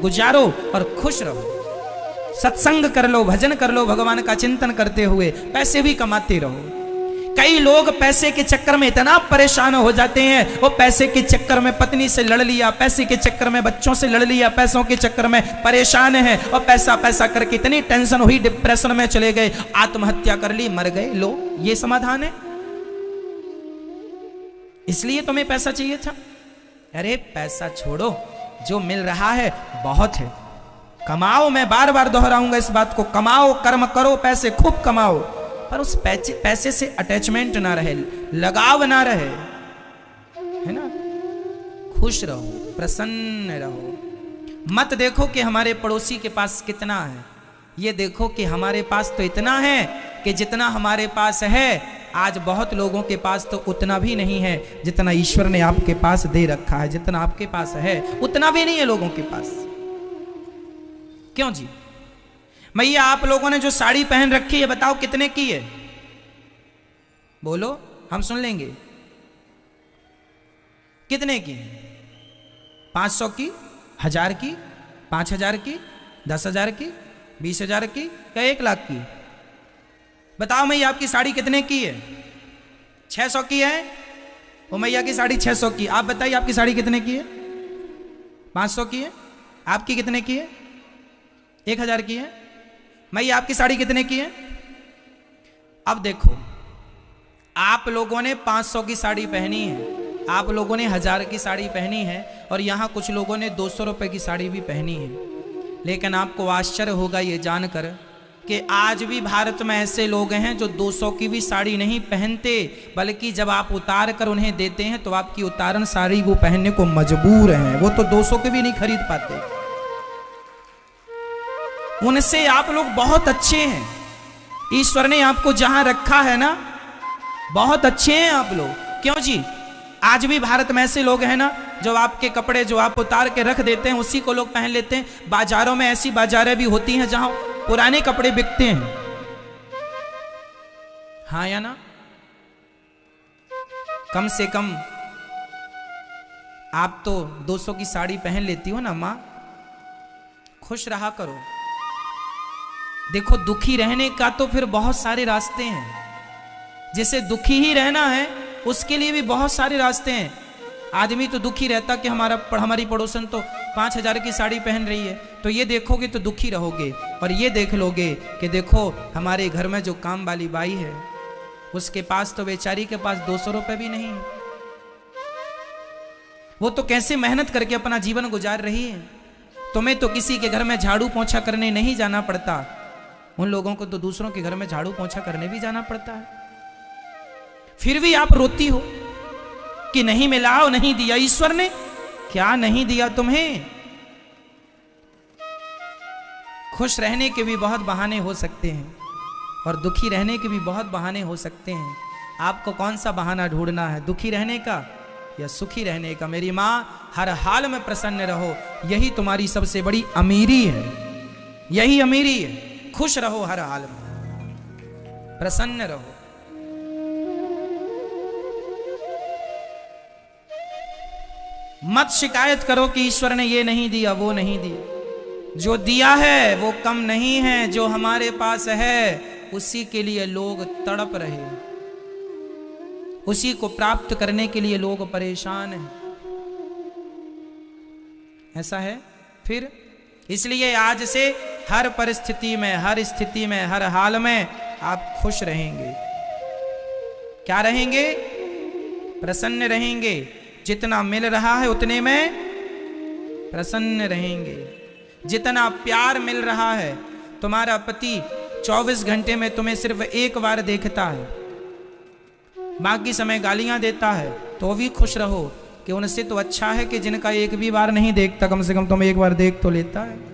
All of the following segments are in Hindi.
गुजारो और खुश रहो। सत्संग कर लो, भजन कर लो, भगवान का चिंतन करते हुए पैसे भी कमाते रहो। कई लोग पैसे के चक्कर में इतना परेशान हो जाते हैं, वो पैसे के चक्कर में पत्नी से लड़ लिया, पैसे के चक्कर में बच्चों से लड़ लिया, पैसों के चक्कर में परेशान है और पैसा पैसा करके इतनी टेंशन हुई, डिप्रेशन में चले गए, आत्महत्या कर ली, मर गए। लो, ये समाधान है? इसलिए तुम्हें पैसा चाहिए था? अरे पैसा छोड़ो, जो मिल रहा है बहुत है। कमाओ, मैं बार बार दोहराऊंगा इस बात को, कमाओ, कर्म करो, पैसे खूब कमाओ, पर उस पैसे से अटैचमेंट ना रहे, लगाव ना रहे, है ना? खुश रहो, प्रसन्न रहो। मत देखो कि हमारे पड़ोसी के पास कितना है, ये देखो कि हमारे पास तो इतना है कि जितना हमारे पास है, आज बहुत लोगों के पास तो उतना भी नहीं है जितना ईश्वर ने आपके पास दे रखा है। जितना आपके पास है उतना भी नहीं है लोगों के पास। क्यों जी? भैया आप लोगों ने जो साड़ी पहन रखी है, बताओ कितने की है? बोलो, हम सुन लेंगे। कितने की? 500 की, 1000 की, 5000 की, 10,000 की, 20,000 की, क्या 1 लाख की? बताओ मैया आपकी साड़ी कितने की है? 600 की है? वो मैया की साड़ी 600 की। आप बताइए आपकी साड़ी कितने की है? 500 की है? आपकी कितने की है? 1000 की है? मैया आपकी साड़ी कितने की है? अब देखो, आप लोगों ने 500 की साड़ी पहनी है, आप लोगों ने 1000 की साड़ी पहनी है, और यहां कुछ लोगों ने 200 रुपए की साड़ी भी पहनी है। लेकिन आपको आश्चर्य होगा ये जानकर कि आज भी भारत में ऐसे लोग हैं जो 200 की भी साड़ी नहीं पहनते, बल्कि जब आप उतार कर उन्हें देते हैं तो आपकी उतारन साड़ी वो पहनने को मजबूर हैं। वो तो 200 के भी नहीं खरीद पाते। उनसे आप लोग बहुत अच्छे हैं। ईश्वर ने आपको जहां रखा है ना, बहुत अच्छे हैं आप लोग। क्यों जी? आज भी भारत में ऐसे लोग हैं ना, जो आपके कपड़े जो आप उतार के रख देते हैं उसी को लोग पहन लेते हैं। बाजारों में ऐसी बाजारें भी होती हैं जहां पुराने कपड़े बिकते हैं। हाँ या ना? कम से कम आप तो 200 की साड़ी पहन लेती हो ना मां। खुश रहा करो। देखो, दुखी रहने का तो फिर बहुत सारे रास्ते हैं। जिसे दुखी ही रहना है उसके लिए भी बहुत सारे रास्ते हैं। आदमी तो दुखी रहता कि हमारी पड़ोसन तो 5000 की साड़ी पहन रही है, तो ये देखोगे तो दुखी रहोगे। और ये देख लोगे कि देखो हमारे घर में जो काम वाली बाई है, उसके पास तो बेचारी के पास 200 रुपए भी नहीं है। वो तो कैसे मेहनत करके अपना जीवन गुजार रही है। तुम्हें तो किसी के घर में झाड़ू पोंछा करने नहीं जाना पड़ता, उन लोगों को तो दूसरों के घर में झाड़ू पोंछा करने भी जाना पड़ता है। फिर भी आप रोती हो कि नहीं मिला, नहीं दिया ईश्वर ने। क्या नहीं दिया तुम्हें? खुश रहने के भी बहुत बहाने हो सकते हैं और दुखी रहने के भी बहुत बहाने हो सकते हैं। आपको कौन सा बहाना ढूंढना है, दुखी रहने का या सुखी रहने का? मेरी मां, हर हाल में प्रसन्न रहो, यही तुम्हारी सबसे बड़ी अमीरी है। यही अमीरी है। खुश रहो, हर हाल में प्रसन्न रहो। मत शिकायत करो कि ईश्वर ने ये नहीं दिया, वो नहीं दिया। जो दिया है वो कम नहीं है, जो हमारे पास है उसी के लिए लोग तड़प रहे, उसी को प्राप्त करने के लिए लोग परेशान हैं। ऐसा है। फिर इसलिए आज से हर परिस्थिति में, हर स्थिति में, हर हाल में आप खुश रहेंगे। क्या रहेंगे? प्रसन्न रहेंगे। जितना मिल रहा है उतने में प्रसन्न रहेंगे। जितना प्यार मिल रहा है, तुम्हारा पति 24 घंटे में तुम्हें सिर्फ एक बार देखता है, बाकी समय गालियां देता है, तो भी खुश रहो कि उनसे तो अच्छा है कि जिनका एक भी बार नहीं देखता, कम से कम तुम्हें एक बार देख तो लेता है।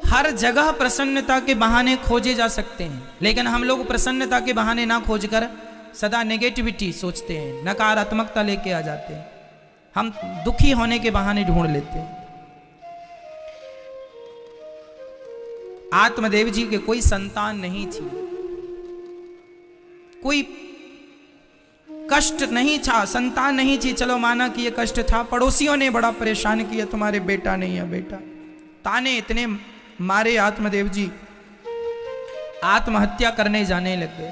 हर जगह प्रसन्नता के बहाने खोजे जा सकते हैं, लेकिन हम लोग प्रसन्नता के बहाने ना खोजकर सदा नेगेटिविटी सोचते हैं, नकारात्मकता लेके आ जाते हैं। हम दुखी होने के बहाने ढूंढ लेते हैं। आत्मदेव जी के कोई संतान नहीं थी, कोई कष्ट नहीं था, संतान नहीं थी, चलो माना कि ये कष्ट था, पड़ोसियों ने बड़ा परेशान किया, तुम्हारे बेटा नहीं है बेटा, ताने इतने मारे, आत्मदेव जी आत्महत्या करने जाने लग गए।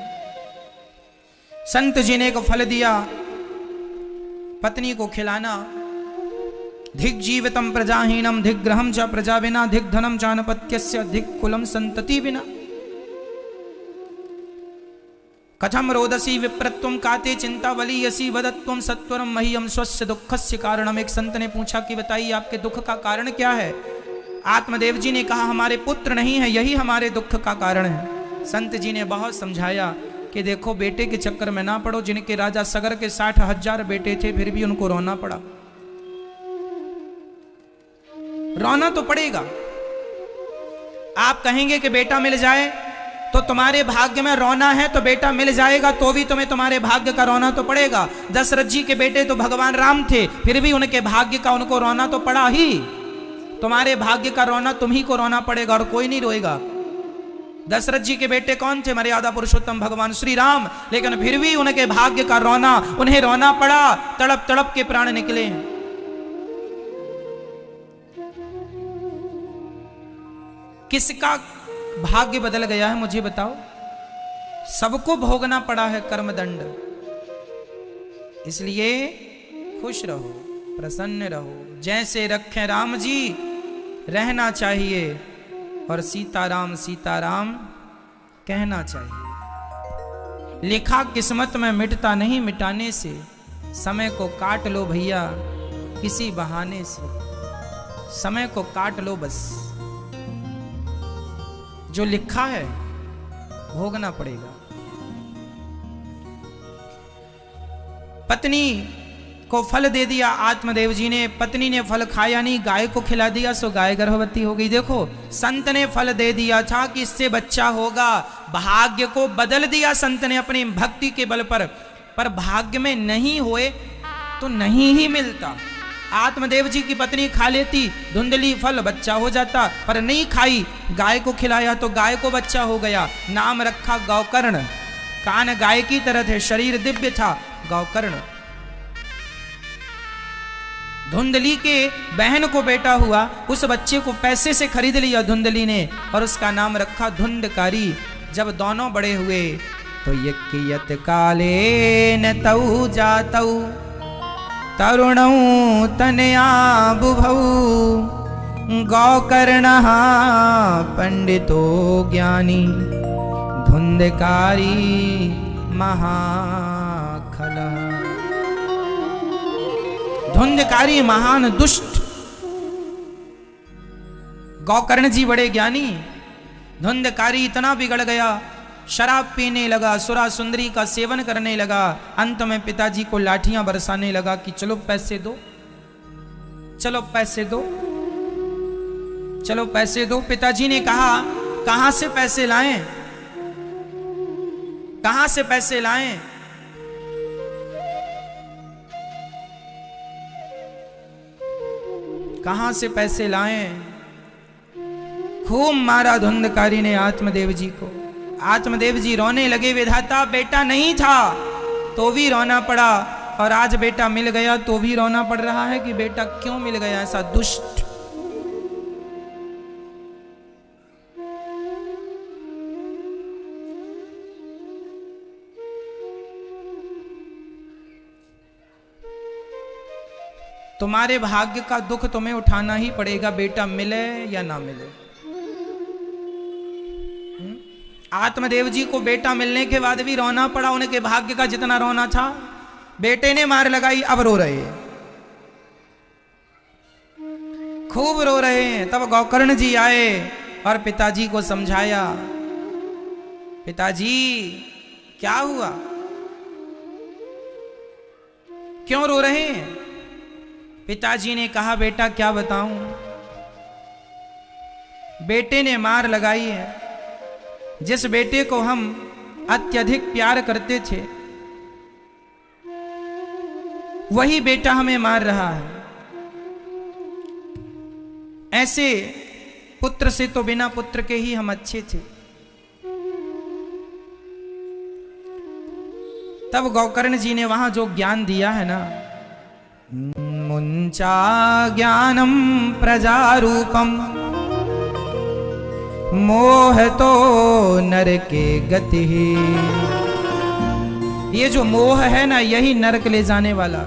संत जी ने एक फल दिया, पत्नी को खिलाना, धिक जीवितम प्रजाहीनम धिक ग्रहम च प्रजा विना धिक धनम चानपत्यस्य धिक कुलम संतति विना कथम रोदसी विप्रत्वम काते चिंता वलीयसी वदत्वम सत्वरम मह्यम स्वस्य दुखस्य कारणम। एक संत ने पूछा कि बताइए आपके दुख का कारण क्या है। आत्मदेव जी ने कहा हमारे पुत्र नहीं है, यही हमारे दुख का कारण है। संत जी ने बहुत समझाया कि देखो बेटे के चक्कर में ना पड़ो, जिनके राजा सगर के 60,000 बेटे थे फिर भी उनको रोना पड़ा। रोना तो पड़ेगा। आप कहेंगे कि बेटा मिल जाए तो तुम्हारे भाग्य में रोना है, तो बेटा मिल जाएगा तो भी तुम्हें तुम्हारे भाग्य का रोना तो पड़ेगा। दशरथ जी के बेटे तो भगवान राम थे, फिर भी उनके भाग्य का उनको रोना तो पड़ा ही। तुम्हारे भाग्य का रोना तुम ही को रोना पड़ेगा और कोई नहीं रोएगा। दशरथ जी के बेटे कौन थे? मर्यादा पुरुषोत्तम भगवान श्री राम, लेकिन फिर भी उनके भाग्य का रोना, उन्हें रोना पड़ा, तड़प तड़प के प्राण निकले। किसका भाग्य बदल गया है मुझे बताओ? सबको भोगना पड़ा है कर्मदंड। इसलिए खुश रहो, प्रसन्न रहो, जैसे रखें राम जी रहना चाहिए और सीताराम सीताराम कहना चाहिए। लिखा किस्मत में मिटता नहीं, मिटाने से समय को काट लो भैया किसी बहाने से, समय को काट लो बस। जो लिखा है भोगना पड़ेगा। पत्नी को फल दे दिया आत्मदेव जी ने, पत्नी ने फल खाया नहीं, गाय को खिला दिया, सो गाय गर्भवती हो गई। देखो संत ने फल दे दिया था कि इससे बच्चा होगा, भाग्य को बदल दिया संत ने अपनी भक्ति के बल पर भाग्य में नहीं होए तो नहीं ही मिलता। आत्मदेव जी की पत्नी खा लेती धुंधली फल, बच्चा हो जाता, पर नहीं खाई, गाय को खिलाया तो गाय को बच्चा हो गया। नाम रखा गौकर्ण, कान गाय की तरह थे, शरीर दिव्य था, गौकर्ण। धुंधली के बहन को बेटा हुआ, उस बच्चे को पैसे से खरीद लिया धुंधली ने और उसका नाम रखा धुंधकारी। जब दोनों बड़े हुए तो यज्ञ काले न तऊ जातऊ तरुणौ तनया बुभौ गौकर्णः पंडितो ज्ञानी धुंधकारी महाखलः। धुंधकारी महान दुष्ट, गौकर्ण जी बड़े ज्ञानी, धुंधकारी इतना बिगड़ गया, शराब पीने लगा, सुरा सुंदरी का सेवन करने लगा। अंत में पिताजी को लाठियां बरसाने लगा कि चलो पैसे दो, चलो पैसे दो, चलो पैसे दो। पिताजी ने कहा कहां से पैसे लाएं, कहां से पैसे लाएं? कहां से पैसे लाएं? खूब मारा धुंधकारी ने आत्मदेव जी को। आत्मदेव जी रोने लगे, विधाता बेटा नहीं था तो भी रोना पड़ा, और आज बेटा मिल गया तो भी रोना पड़ रहा है कि बेटा क्यों मिल गया ऐसा दुष्ट। तुम्हारे भाग्य का दुख तुम्हें उठाना ही पड़ेगा, बेटा मिले या ना मिले। आत्मदेव जी को बेटा मिलने के बाद भी रोना पड़ा, उनके भाग्य का जितना रोना था। बेटे ने मार लगाई, अब रो रहे हैं, खूब रो रहे हैं। तब गौकर्ण जी आए और पिताजी को समझाया, पिताजी क्या हुआ, क्यों रो रहे हैं? पिताजी ने कहा बेटा क्या बताऊं, बेटे ने मार लगाई है। जिस बेटे को हम अत्यधिक प्यार करते थे वही बेटा हमें मार रहा है। ऐसे पुत्र से तो बिना पुत्र के ही हम अच्छे थे। तब गोकर्ण जी ने वहां जो ज्ञान दिया है ना, मुंचा ज्ञानम प्रजारूपम मोह तो नर के गति। ये जो मोह है ना, यही नरक ले जाने वाला।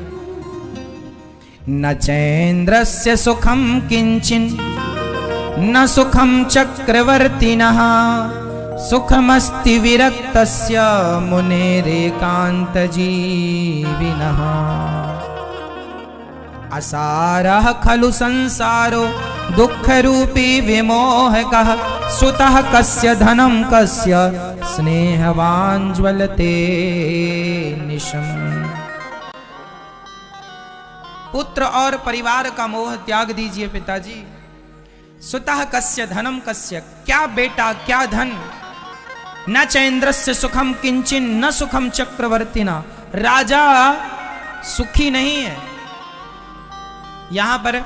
न चैन्द्रस्य सुखम किंचिन न सुखम चक्रवर्तिनः सुखमस्ति विरक्तस्य मुनेरेकांत जीविनः। असारः खलु संसारो दुःख रूपी विमोहकः सुतः कस्य धनं कस्य स्नेहवान् ज्वलते निशम्। पुत्र और परिवार का मोह त्याग दीजिए पिताजी। सुतः कस्य धनम कस्य, क्या बेटा क्या धन। न चैन्द्रस्य सुखम किंचिन न सुखम चक्रवर्तिना, राजा सुखी नहीं है। यहां पर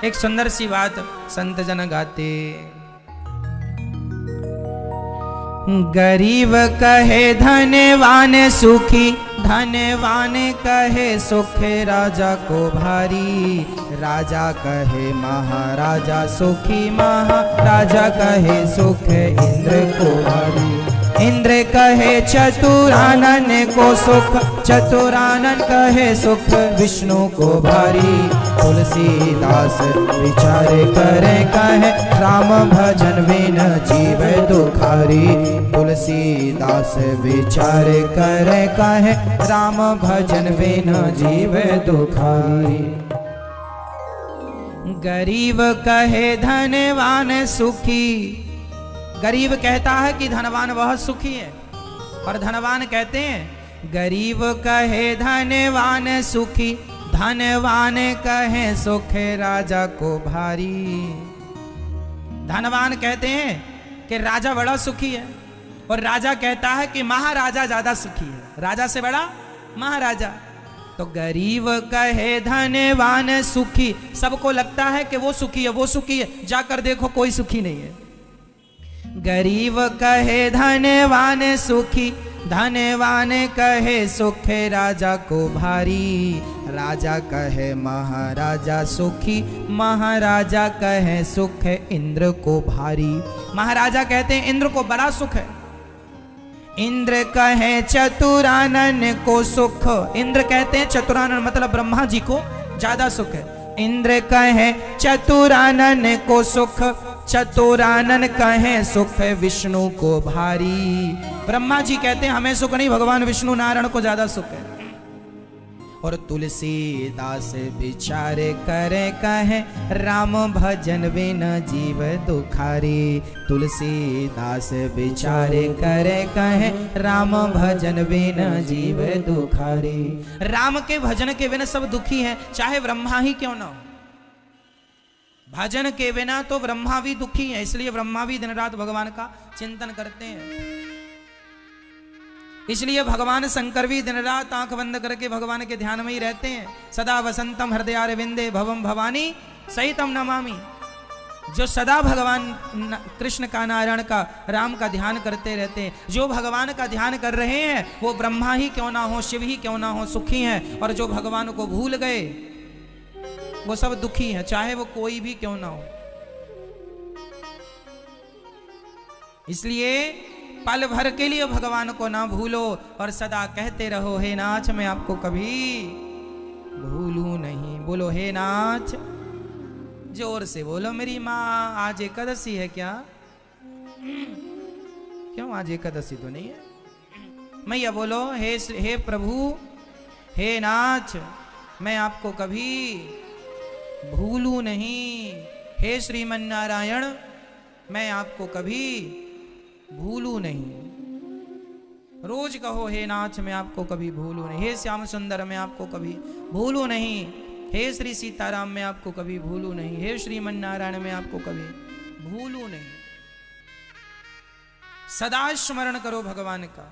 एक सुंदर सी बात संत जन गाते, गरीब कहे धनवान सुखी, धनवान कहे सुख राजा को भारी। राजा कहे महाराजा सुखी, महाराजा कहे सुख इंद्र को भारी। इंद्र कहे चतुरानन को सुख, चतुरानन कहे सुख विष्णु को भारी। तुलसीदास विचारे करे कहे राम भजन बिन जीव दुखारी। तुलसीदास विचारे करे कहे राम भजन बिन जीव दुखारी। गरीब कहे धनवान सुखी, गरीब कहता है कि धनवान वह सुखी है, और धनवान कहते हैं गरीब कहे धनवान सुखी, धनवान कहे सुख राजा को भारी। धनवान कहते हैं कि राजा बड़ा सुखी है, और राजा कहता है कि महाराजा ज्यादा सुखी है, राजा से बड़ा महाराजा। तो गरीब कहे धनवान सुखी, सबको लगता है कि वो सुखी है, वो सुखी है, जाकर देखो कोई सुखी नहीं है। गरीब कहे धनवान सुखी, धनवान कहे सुख राजा को भारी। राजा कहे महाराजा सुखी, महाराजा कहे सुख इंद्र को भारी। महाराजा कहते हैं इंद्र को बड़ा सुख है। इंद्र कहे चतुरानन को सुख, इंद्र कहते हैं चतुरानन मतलब ब्रह्मा जी को ज्यादा सुख है। इंद्र कहे चतुरानन को सुख, चतुरानन कहे सुख विष्णु को भारी। ब्रह्मा जी कहते हैं हमें सुख नहीं, भगवान विष्णु नारायण को ज्यादा सुख है। और तुलसीदास विचारे करे कहे राम भजन बिन जीव दुखारी। तुलसीदास विचारे करे कहे राम भजन बिन जीव दुखारी। राम के भजन के बिना सब दुखी हैं, चाहे ब्रह्मा ही क्यों ना हो। भजन के बिना तो ब्रह्मा भी दुखी है, इसलिए ब्रह्मा भी दिन रात भगवान का चिंतन करते हैं। इसलिए भगवान शंकर भी दिन रात आंख बंद करके भगवान के ध्यान में ही रहते हैं। सदा वसंतम हृदयारविंदे भवम भवानी सहितम नमामि। जो सदा भगवान कृष्ण का, नारायण का, राम का ध्यान करते रहते हैं, जो भगवान का ध्यान कर रहे हैं वो ब्रह्मा ही क्यों ना हो, शिव ही क्यों ना हो, सुखी हैं। और जो भगवान को भूल गए वो सब दुखी हैं, चाहे वो कोई भी क्यों ना हो। इसलिए पल भर के लिए भगवान को ना भूलो और सदा कहते रहो हे नाथ मैं आपको कभी भूलूं नहीं। बोलो हे नाथ, जोर से बोलो। मेरी माँ आज एकादशी है क्या? क्यों आज एकादशी तो नहीं है? मैया बोलो हे प्रभु, हे नाथ मैं आपको कभी भूलूं नहीं। हे श्रीमन नारायण मैं आपको कभी भूलूं नहीं। रोज कहो हे नाथ मैं आपको कभी भूलूं नहीं। हे श्याम सुंदर मैं आपको कभी भूलूं नहीं। हे श्री सीताराम मैं आपको कभी भूलूं नहीं। हे श्रीमन नारायण मैं आपको कभी भूलूं नहीं। सदा स्मरण करो भगवान का।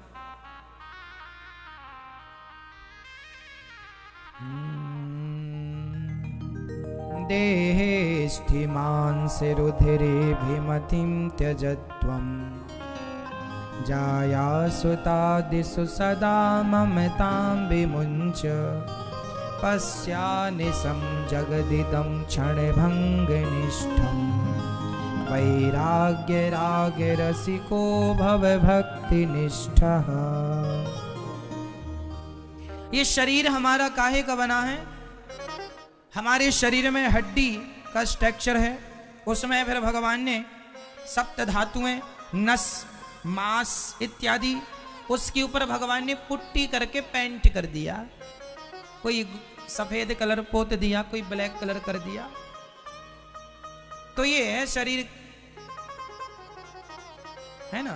देहे स्थिमांस रुधिरे भिमतिं त्यजत्वम् जाया सुतादिषु सदा ममतां विमुञ्च पश्यानिशं जगदिदं क्षणभङ्गनिष्ठम् वैराग्यरागरसिको भवभक्तिनिष्ठः। ये शरीर हमारा काहे का बना है? हमारे शरीर में हड्डी का स्ट्रक्चर है, उसमें फिर भगवान ने सप्त धातुएं, नस, मांस इत्यादि, उसके ऊपर भगवान ने पुट्टी करके पेंट कर दिया। कोई सफेद कलर पोत दिया, कोई ब्लैक कलर कर दिया। तो ये है शरीर, है ना।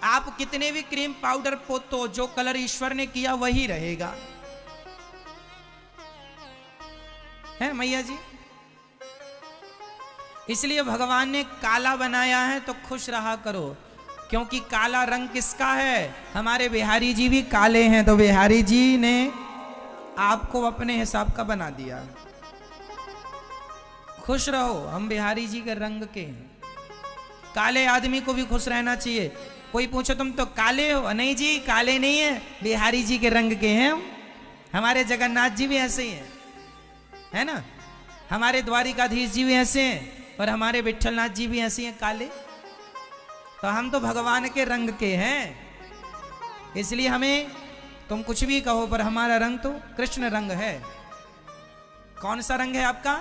आप कितने भी क्रीम पाउडर पोतो, जो कलर ईश्वर ने किया वही रहेगा, है मैया जी। इसलिए भगवान ने काला बनाया है तो खुश रहा करो, क्योंकि काला रंग किसका है? हमारे बिहारी जी भी काले हैं, तो बिहारी जी ने आपको अपने हिसाब का बना दिया। खुश रहो, हम बिहारी जी के रंग के हैं। काले आदमी को भी खुश रहना चाहिए। कोई पूछो तुम तो काले हो, नहीं जी काले नहीं है, बिहारी जी के रंग के हैं हम। हमारे जगन्नाथ जी भी ऐसे ही हैं, है ना। हमारे द्वारिकाधीश जी भी ऐसे हैं, और हमारे विठलनाथ जी भी ऐसे हैं काले। तो हम तो भगवान के रंग के हैं, इसलिए हमें तुम कुछ भी कहो पर हमारा रंग तो कृष्ण रंग है। कौन सा रंग है आपका?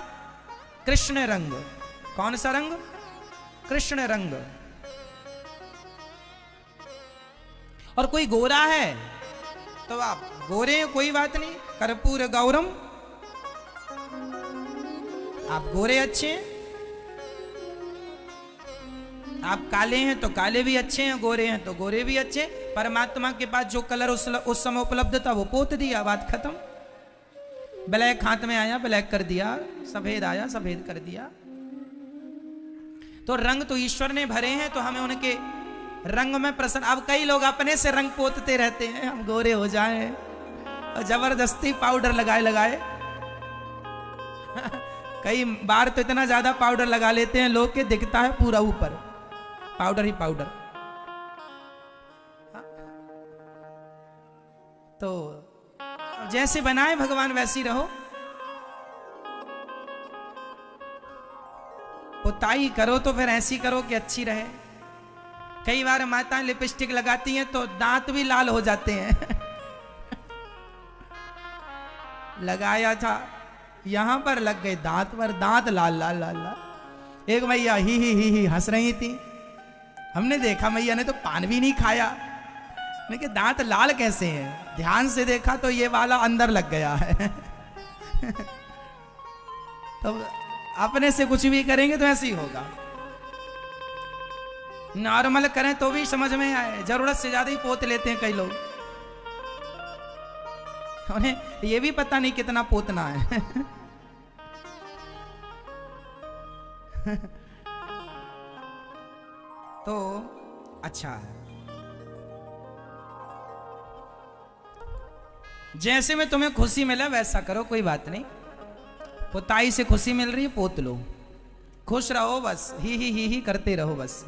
कृष्ण रंग। कौन सा रंग? कृष्ण रंग। और कोई गोरा है तो आप गोरे हैं, कोई बात नहीं, कर्पूर गौरम, आप गोरे अच्छे हैं। आप काले हैं तो काले भी अच्छे हैं, गोरे हैं तो गोरे भी अच्छे। परमात्मा के पास जो कलर उस समय उपलब्ध था वो पोत दिया, बात खत्म। ब्लैक हाथ में आया, ब्लैक कर दिया, सफेद आया, सफेद कर दिया। तो रंग तो ईश्वर ने भरे हैं, तो हमें उनके रंग में प्रसन्न। अब कई लोग अपने से रंग पोतते रहते हैं, हम गोरे हो जाएं, और जबरदस्ती पाउडर लगाए लगाए कई बार तो इतना ज्यादा पाउडर लगा लेते हैं लोग के दिखता है पूरा ऊपर पाउडर ही पाउडर। तो जैसे बनाए भगवान वैसी रहो। पुताई करो तो फिर ऐसी करो कि अच्छी रहे। कई बार माताएं लिपस्टिक लगाती हैं तो दांत भी लाल हो जाते हैं लगाया था, यहां पर लग गए दांत पर, दांत लाल लाल लाल लाल। एक मैया ही हंस रही थी, हमने देखा मैया ने तो पान भी नहीं खाया, लेकिन दांत लाल कैसे हैं? ध्यान से देखा तो ये वाला अंदर लग गया है तो अपने से कुछ भी करेंगे तो ऐसे ही होगा। नॉर्मल करें तो भी समझ में आए, जरूरत से ज्यादा ही पोत लेते हैं कई लोग, उन्हें ये भी पता नहीं कितना पोतना है तो अच्छा है। जैसे में तुम्हें खुशी मिला वैसा करो, कोई बात नहीं। पुताई से खुशी मिल रही है, पोत लो, खुश रहो बस, ही करते रहो बस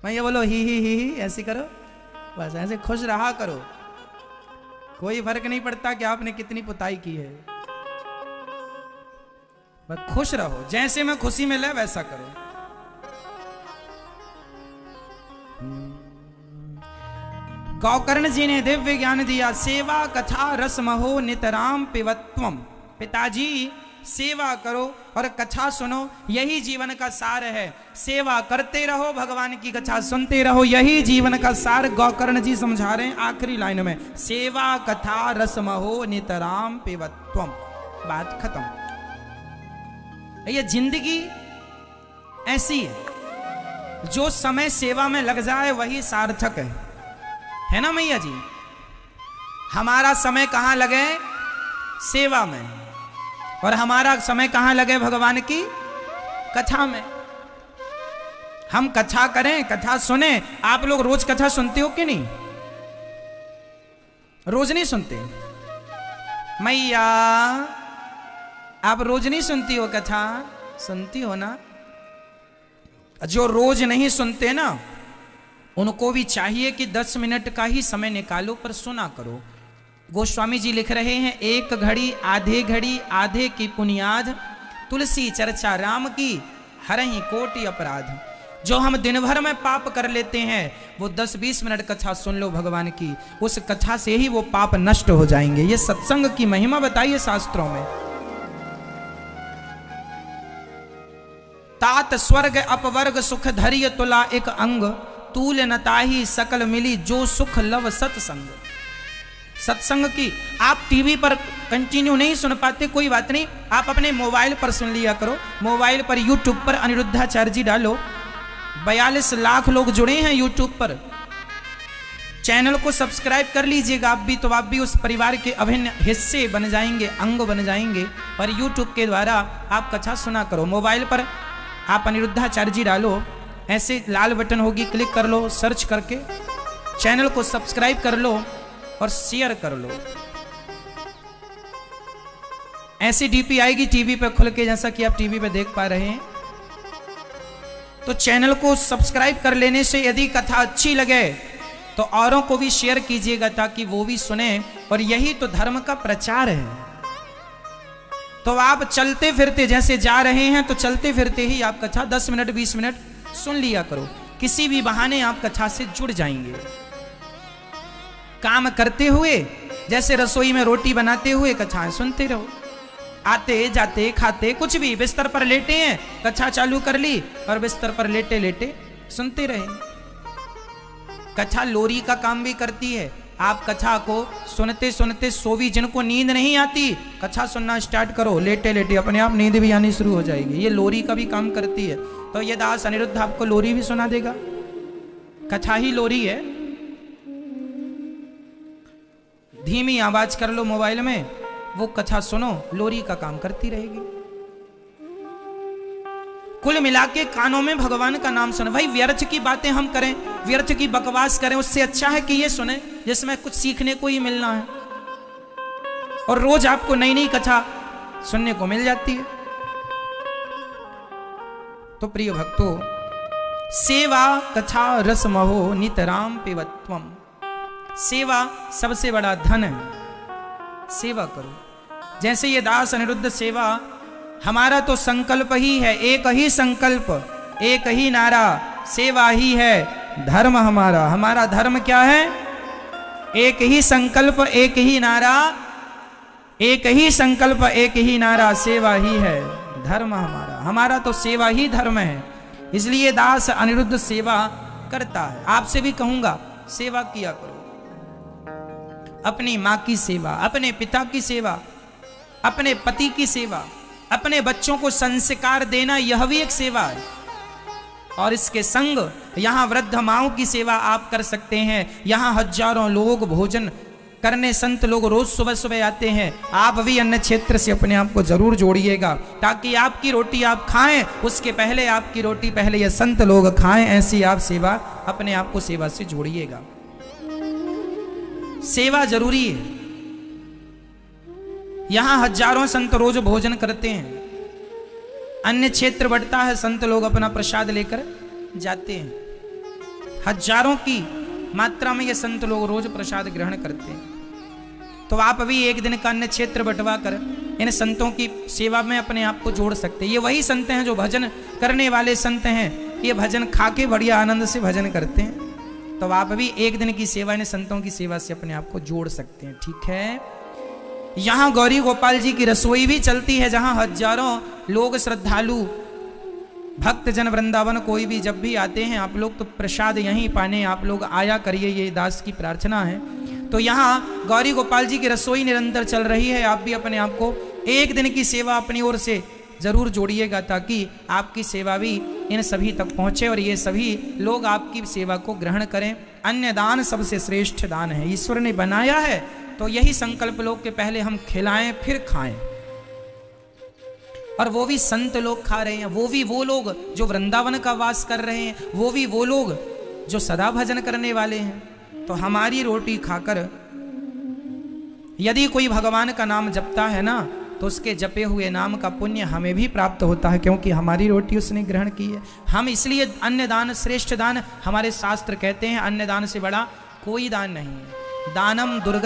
मैं ये बोलो ही ऐसी करो बस, ऐसे खुश रहा करो। कोई फर्क नहीं पड़ता कि आपने कितनी पुताई की है, बस खुश रहो। जैसे में खुशी मिले वैसा करो। गौकर्ण जी ने दिव्य ज्ञान दिया, सेवा कथा रस महो नितराम पिबत्वम। पिताजी सेवा करो और कथा सुनो, यही जीवन का सार है। सेवा करते रहो, भगवान की कथा सुनते रहो, यही जीवन का सार गौकर्ण जी समझा रहे हैं आखिरी लाइन में। सेवा कथा रस महो नितराम पिबत्वम, बात खत्म। ये जिंदगी ऐसी है, जो समय सेवा में लग जाए वही सार्थक है ना मैया जी। हमारा समय कहां लगे? सेवा में। और हमारा समय कहां लगे? भगवान की कथा में। हम कथा करें, कथा सुने। आप लोग रोज कथा सुनते हो कि नहीं? रोज नहीं सुनते? मैया आप रोज नहीं सुनती हो कथा? सुनती हो ना? जो रोज नहीं सुनते ना, उनको भी चाहिए कि 10 मिनट का ही समय निकालो पर सुना करो। गोस्वामी जी लिख रहे हैं, एक घड़ी आधे की पुनियाद, तुलसी चर्चा राम की हरहि कोटि अपराध। जो हम दिन भर में पाप कर लेते हैं, वो 10-20 मिनट कथा सुन लो भगवान की, उस कथा से ही वो पाप नष्ट हो जाएंगे। ये सत्संग की महिमा बताइए शास्त्रों में। तात स्वर्ग अपवर्ग सुख धैर्य तुला एक अंग, तूल नताही सकल मिली जो सुख लव सत्संग। सत्संग की आप टीवी पर कंटिन्यू नहीं सुन पाते, कोई बात नहीं, आप अपने मोबाइल पर सुन लिया करो। मोबाइल पर यूट्यूब पर अनिरुद्धाचार्य जी डालो, 42 लाख लोग जुड़े हैं यूट्यूब पर। चैनल को सब्सक्राइब कर लीजिएगा आप भी, तो आप भी उस परिवार के अभिन्न हिस्से बन जाएंगे, अंग बन जाएंगे। पर यूट्यूब के द्वारा आप कथा सुना करो। मोबाइल पर आप अनिरुद्धाचार्य जी डालो, ऐसे लाल बटन होगी, क्लिक कर लो, सर्च करके चैनल को सब्सक्राइब कर लो और शेयर कर लो। ऐसी डीपी आएगी टीवी पे खुल के, जैसा कि आप टीवी पे देख पा रहे हैं। तो चैनल को सब्सक्राइब कर लेने से यदि कथा अच्छी लगे तो औरों को भी शेयर कीजिएगा, ताकि वो भी सुने। और यही तो धर्म का प्रचार है। तो आप चलते फिरते जैसे जा रहे हैं, तो चलते फिरते ही आप कथा 10 मिनट 20 मिनट सुन लिया करो। किसी भी बहाने आप कथा से जुड़ जाएंगे। काम करते हुए, जैसे रसोई में रोटी बनाते हुए कथाएं सुनते रहो। आते जाते खाते कुछ भी, बिस्तर पर लेटे हैं, कथा चालू कर ली और बिस्तर पर लेटे लेटे सुनते रहे। कथा लोरी का काम भी करती है। आप कथा को सुनते सुनते सो भी, जिनको नींद नहीं आती, कथा सुनना स्टार्ट करो, लेटे लेटे अपने आप नींद भी आनी शुरू हो जाएगी। ये लोरी का भी काम करती है। तो ये दास अनिरुद्ध आपको लोरी भी सुना देगा। कथा ही लोरी है। धीमी आवाज कर लो मोबाइल में, वो कथा सुनो, लोरी का काम करती रहेगी। कुल मिला के कानों में भगवान का नाम सुने। भाई व्यर्थ की बातें हम करें, व्यर्थ की बकवास करें, उससे अच्छा है कि ये सुने जिसमें कुछ सीखने को ही मिलना है। और रोज आपको नई नई कथा सुनने को मिल जाती है। तो प्रिय भक्तों, सेवा कथा रसमहो नितराम पिबत्वम। सेवा सबसे बड़ा धन है। सेवा करो। जैसे ये दास अनिरुद्ध सेवा, हमारा तो संकल्प ही है, एक ही संकल्प, एक ही नारा, सेवा ही है धर्म हमारा। हमारा धर्म क्या है? एक ही संकल्प, एक ही नारा, एक ही संकल्प, एक ही नारा, सेवा ही है धर्म हमारा। हमारा तो सेवा ही धर्म है। इसलिए दास अनिरुद्ध सेवा करता है। आपसे भी कहूंगा, सेवा किया करो। अपनी माँ की सेवा, अपने पिता की सेवा, अपने पति की सेवा, अपने बच्चों को संस्कार देना, यह भी एक सेवा है। और इसके संग यहाँ वृद्ध माओं की सेवा आप कर सकते हैं। यहाँ हजारों लोग भोजन करने, संत लोग रोज सुबह सुबह आते हैं। आप भी अन्य क्षेत्र से अपने आप को जरूर जोड़िएगा, ताकि आपकी रोटी आप खाएं, उसके पहले आपकी रोटी पहले ये संत लोग खाएं। ऐसी आप सेवा, अपने आप को सेवा से जोड़िएगा। सेवा जरूरी है। यहां हजारों संत रोज भोजन करते हैं। अन्य क्षेत्र बढ़ता है, संत लोग अपना प्रसाद लेकर जाते हैं। हजारों की मात्रा में ये संत लोग रोज प्रसाद ग्रहण करते हैं। तो आप अभी एक दिन का अन्य क्षेत्र बंटवा कर इन संतों की सेवा में अपने आप को जोड़ सकते हैं। ये वही संत हैं जो भजन करने वाले संत हैं। ये भजन खा के बढ़िया आनंद से भजन करते हैं। तो आप भी एक दिन की सेवा इन संतों की सेवा से अपने आप को जोड़ सकते हैं। ठीक है। यहाँ गौरी गोपाल जी की रसोई भी चलती है, जहाँ हजारों लोग श्रद्धालु भक्त जन वृंदावन कोई भी जब भी आते हैं, आप लोग तो प्रसाद यहीं पाने आप लोग आया करिए, ये दास की प्रार्थना है। तो यहाँ गौरी गोपाल जी की रसोई निरंतर चल रही है। आप भी अपने आप को एक दिन की सेवा अपनी ओर से जरूर जोड़िएगा, ताकि आपकी सेवा भी इन सभी तक पहुँचे और ये सभी लोग आपकी सेवा को ग्रहण करें। अन्य दान सबसे श्रेष्ठ दान है। ईश्वर ने बनाया है तो यही संकल्प लोग के पहले हम खिलाएं फिर खाएं। और वो भी संत लोग खा रहे हैं, वो भी वो लोग जो वृंदावन का वास कर रहे हैं, वो भी वो लोग जो सदा भजन करने वाले हैं। तो हमारी रोटी खाकर यदि कोई भगवान का नाम जपता है ना, तो उसके जपे हुए नाम का पुण्य हमें भी प्राप्त होता है, क्योंकि हमारी रोटी उसने ग्रहण की है। हम इसलिए अन्य दान श्रेष्ठ दान, हमारे शास्त्र कहते हैं अन्य दान से बड़ा कोई दान नहीं है। दानम दुर्गत